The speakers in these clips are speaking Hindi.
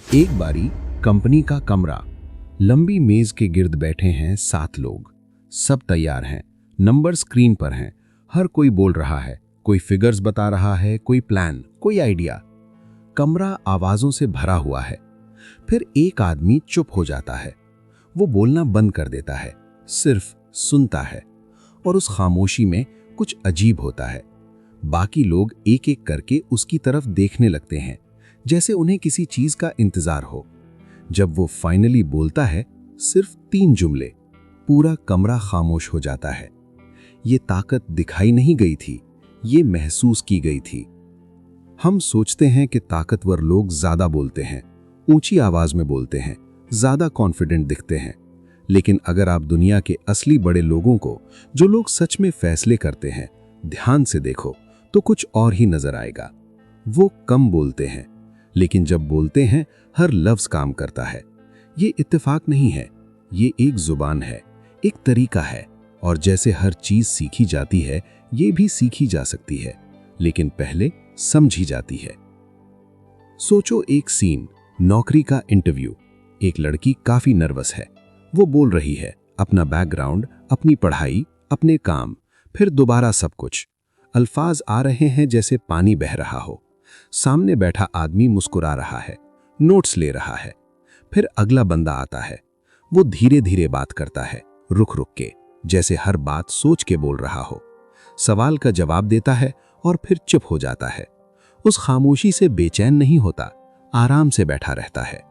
एक बारी कंपनी का कमरा। लंबी मेज के गिर्द बैठे हैं 7 लोग। सब तैयार हैं, नंबर स्क्रीन पर हैं। हर कोई बोल रहा है, कोई फिगर्स बता रहा है, कोई प्लान, कोई आइडिया। कमरा आवाजों से भरा हुआ है। फिर एक आदमी चुप हो जाता है। वो बोलना बंद कर देता है, सिर्फ सुनता है। और उस खामोशी में कुछ अजीब होता है। बाकी लोग एक एक करके उसकी तरफ देखने लगते हैं, जैसे उन्हें किसी चीज का इंतजार हो। जब वो फाइनली बोलता है, सिर्फ 3 जुमले, पूरा कमरा खामोश हो जाता है। ये ताकत दिखाई नहीं गई थी, ये महसूस की गई थी। हम सोचते हैं कि ताकतवर लोग ज्यादा बोलते हैं, ऊंची आवाज में बोलते हैं, ज्यादा कॉन्फिडेंट दिखते हैं। लेकिन अगर आप दुनिया के असली बड़े लोगों को, जो लोग सच में फैसले करते हैं, ध्यान से देखो तो कुछ और ही नजर आएगा। वो कम बोलते हैं, लेकिन जब बोलते हैं हर लफ्ज काम करता है। ये इत्तेफाक नहीं है, ये एक जुबान है, एक तरीका है। और जैसे हर चीज सीखी जाती है, ये भी सीखी जा सकती है, लेकिन पहले समझी जाती है। सोचो एक सीन, नौकरी का इंटरव्यू। एक लड़की काफी नर्वस है। वो बोल रही है अपना बैकग्राउंड, अपनी पढ़ाई, अपने काम, फिर दोबारा सब कुछ। अल्फाज आ रहे हैं जैसे पानी बह रहा हो। सामने बैठा आदमी मुस्कुरा रहा है, नोट्स ले रहा है। फिर अगला बंदा आता है। वो धीरे धीरे बात करता है, रुक रुक के, जैसे हर बात सोच के बोल रहा हो। सवाल का जवाब देता है और फिर चुप हो जाता है। उस खामोशी से बेचैन नहीं होता, आराम से बैठा रहता है।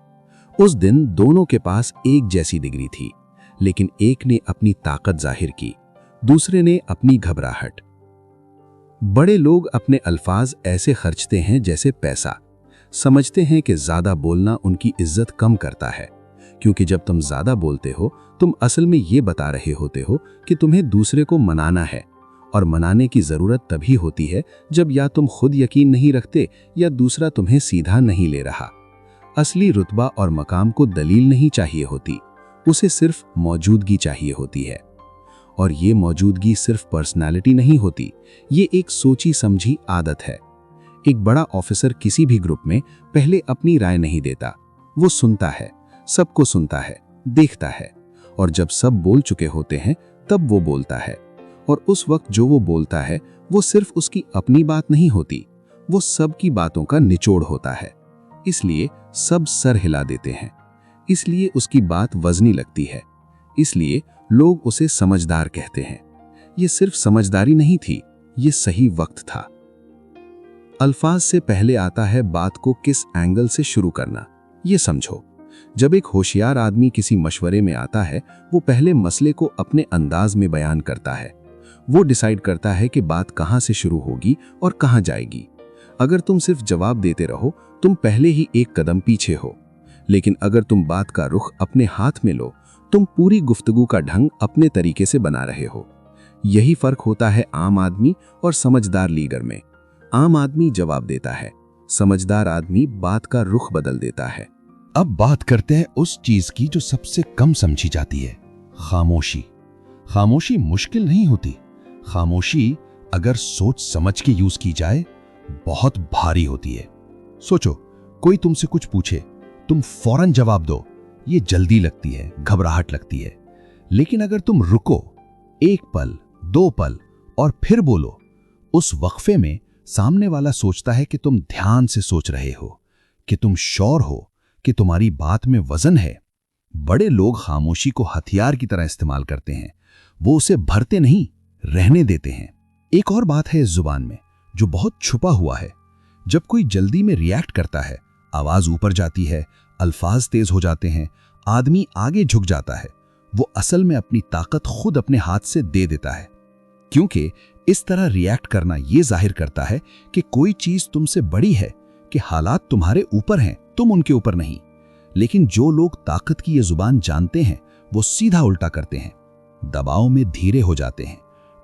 उस दिन दोनों के पास एक जैसी डिग्री थी, लेकिन एक ने अपनी ताकत जाहिर की, दूसरे ने अपनी घबराहट। बड़े लोग अपने अल्फाज ऐसे खर्चते हैं जैसे पैसा। समझते हैं कि ज्यादा बोलना उनकी इज्जत कम करता है, क्योंकि जब तुम ज्यादा बोलते हो, तुम असल में ये बता रहे होते हो कि तुम्हें दूसरे को मनाना है। और मनाने की जरूरत तभी होती है जब या तुम खुद यकीन नहीं रखते या दूसरा तुम्हें सीधा नहीं ले रहा। असली रुतबा और मकाम को दलील नहीं चाहिए होती, उसे सिर्फ मौजूदगी चाहिए होती है। और ये मौजूदगी सिर्फ पर्सनालिटी नहीं होती, ये एक सोची समझी आदत है। एक बड़ा ऑफिसर किसी भी ग्रुप में पहले अपनी राय नहीं देता। वो सुनता है, सबको सुनता है, देखता है, और जब सब बोल चुके होते हैं तब वो बोलता है। और उस वक्त जो वो बोलता है वो सिर्फ उसकी अपनी बात नहीं होती, वो सबकी बातों का निचोड़ होता है। इसलिए सब सर हिला देते हैं, इसलिए उसकी बात वजनी लगती है, इसलिए लोग उसे समझदार कहते हैं। ये सिर्फ समझदारी नहीं थी, ये सही वक्त था। अल्फाज से पहले आता है बात को किस एंगल से शुरू करना। ये समझो, जब एक होशियार आदमी किसी मशवरे में आता है, वो पहले मसले को अपने अंदाज में बयान करता है। वो डिसाइड करता है कि बात कहां से शुरू होगी और कहां जाएगी। अगर तुम सिर्फ जवाब देते रहो, तुम पहले ही एक कदम पीछे हो। लेकिन अगर तुम बात का रुख अपने हाथ में लो, तुम पूरी गुफ्तगू का ढंग अपने तरीके से बना रहे हो। यही फर्क होता है आम आदमी और समझदार लीडर में। आम आदमी जवाब देता है, समझदार आदमी बात का रुख बदल देता है। अब बात करते हैं उस चीज की जो सबसे कम समझी जाती है, खामोशी। खामोशी मुश्किल नहीं होती। खामोशी अगर सोच समझ के यूज की जाए बहुत भारी होती है। सोचो, कोई तुमसे कुछ पूछे, तुम फौरन जवाब दो, ये जल्दी लगती है, घबराहट लगती है। लेकिन अगर तुम रुको, 1 पल, 2 पल और फिर बोलो, उस वक्फे में सामने वाला सोचता है कि तुम ध्यान से सोच रहे हो, कि तुम श्योर हो, कि तुम्हारी बात में वजन है। बड़े लोग खामोशी को हथियार की तरह इस्तेमाल करते हैं। वो उसे भरते नहीं, रहने देते हैं। एक और बात है इस जुबान में जो बहुत छुपा हुआ है। जब कोई जल्दी में रिएक्ट करता है, आवाज ऊपर जाती है, अल्फाज तेज हो जाते हैं, आदमी आगे झुक जाता है, वो असल में अपनी ताकत खुद अपने हाथ से दे देता है। क्योंकि इस तरह रिएक्ट करना ये जाहिर करता है कि कोई चीज तुमसे बड़ी है, कि हालात तुम्हारे ऊपर हैं, तुम उनके ऊपर नहीं। लेकिन जो लोग ताकत की ये जुबान जानते हैं, वो सीधा उल्टा करते हैं। दबाव में धीरे हो जाते हैं,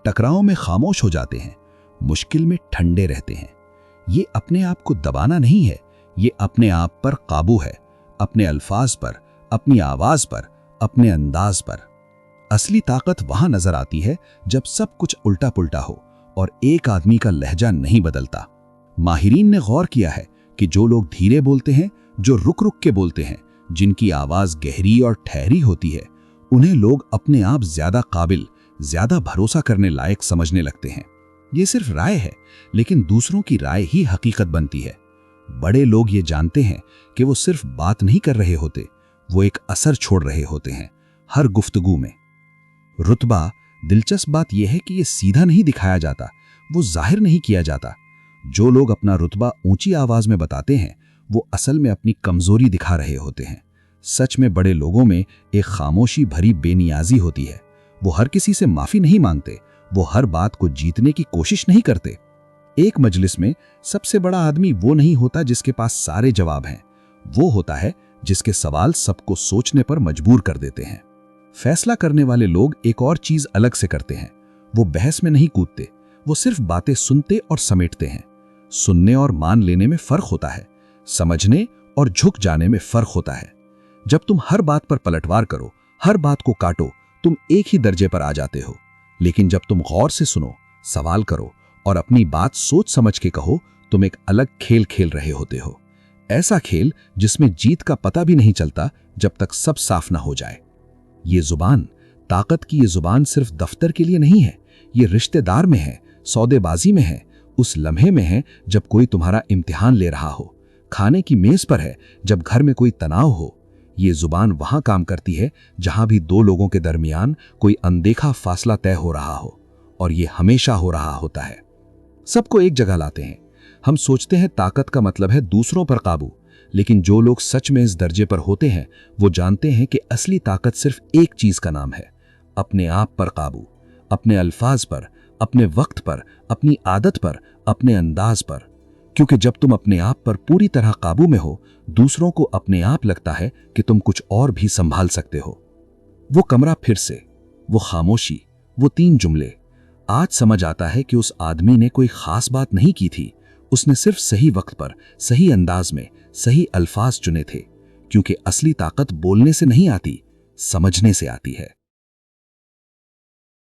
टकराव में खामोश हो जाते हैं, मुश्किल में ठंडे रहते हैं। ये अपने आप को दबाना नहीं है, ये अपने आप पर काबू है, अपने अल्फाज पर, अपनी आवाज पर, अपने अंदाज पर। असली ताकत वहां नजर आती है जब सब कुछ उल्टा पुल्टा हो और एक आदमी का लहजा नहीं बदलता। माहिरीन ने गौर किया है कि जो लोग धीरे बोलते हैं जो रुक रुक के बोलते हैं, जिनकी आवाज गहरी और ठहरी होती है, उन्हें लोग अपने आप ज्यादा काबिल, ज्यादा भरोसा करने लायक समझने लगते हैं। ये सिर्फ राय है, लेकिन दूसरों की राय ही हकीकत बनती है। बड़े लोग ये जानते हैं कि वो सिर्फ बात नहीं कर रहे होते, वो एक असर छोड़ रहे होते हैं हर गुफ्तगू में। रुतबा, दिलचस्प बात यह है कि ये सीधा नहीं दिखाया जाता, वो जाहिर नहीं किया जाता। जो लोग अपना रुतबा ऊंची आवाज में बताते हैं, वो असल में अपनी कमजोरी दिखा रहे होते हैं। सच में बड़े लोगों में एक खामोशी भरी बेनियाजी होती है। वो हर किसी से माफी नहीं मांगते, वो हर बात को जीतने की कोशिश नहीं करते। एक मजलिस में सबसे बड़ा आदमी वो नहीं होता जिसके पास सारे जवाब हैं, वो होता है जिसके सवाल सबको सोचने पर मजबूर कर देते हैं। फैसला करने वाले लोग एक और चीज अलग से करते हैं, वो बहस में नहीं कूदते, वो सिर्फ बातें सुनते और समेटते हैं। सुनने और मान लेने में फर्क होता है, समझने और झुक जाने में फर्क होता है। जब तुम हर बात पर पलटवार करो, हर बात को काटो, तुम एक ही दर्जे पर आ जाते हो। लेकिन जब तुम गौर से सुनो, सवाल करो और अपनी बात सोच समझ के कहो, तुम एक अलग खेल खेल रहे होते हो। ऐसा खेल जिसमें जीत का पता भी नहीं चलता जब तक सब साफ ना हो जाए। ये जुबान, ताकत की ये जुबान सिर्फ दफ्तर के लिए नहीं है, ये रिश्तेदार में है, सौदेबाजी में है, उस लम्हे में है जब कोई तुम्हारा इम्तिहान ले रहा हो, खाने की मेज पर है जब घर में कोई तनाव हो। ये जुबान वहां काम करती है जहां भी दो लोगों के दरमियान कोई अनदेखा फासला तय हो रहा हो, और ये हमेशा हो रहा होता है। सबको एक जगह लाते हैं। हम सोचते हैं ताकत का मतलब है दूसरों पर काबू, लेकिन जो लोग सच में इस दर्जे पर होते हैं वो जानते हैं कि असली ताकत सिर्फ एक चीज का नाम है, अपने आप पर काबू, अपने अल्फाज पर, अपने वक्त पर, अपनी आदत पर, अपने अंदाज पर। क्योंकि जब तुम अपने आप पर पूरी तरह काबू में हो, दूसरों को अपने आप लगता है कि तुम कुछ और भी संभाल सकते हो। वो कमरा फिर से, वो खामोशी, वो 3 जुमले। आज समझ आता है कि उस आदमी ने कोई खास बात नहीं की थी, उसने सिर्फ सही वक्त पर, सही अंदाज में, सही अल्फाज चुने थे। क्योंकि असली ताकत बोलने से नहीं आती, समझने से आती है।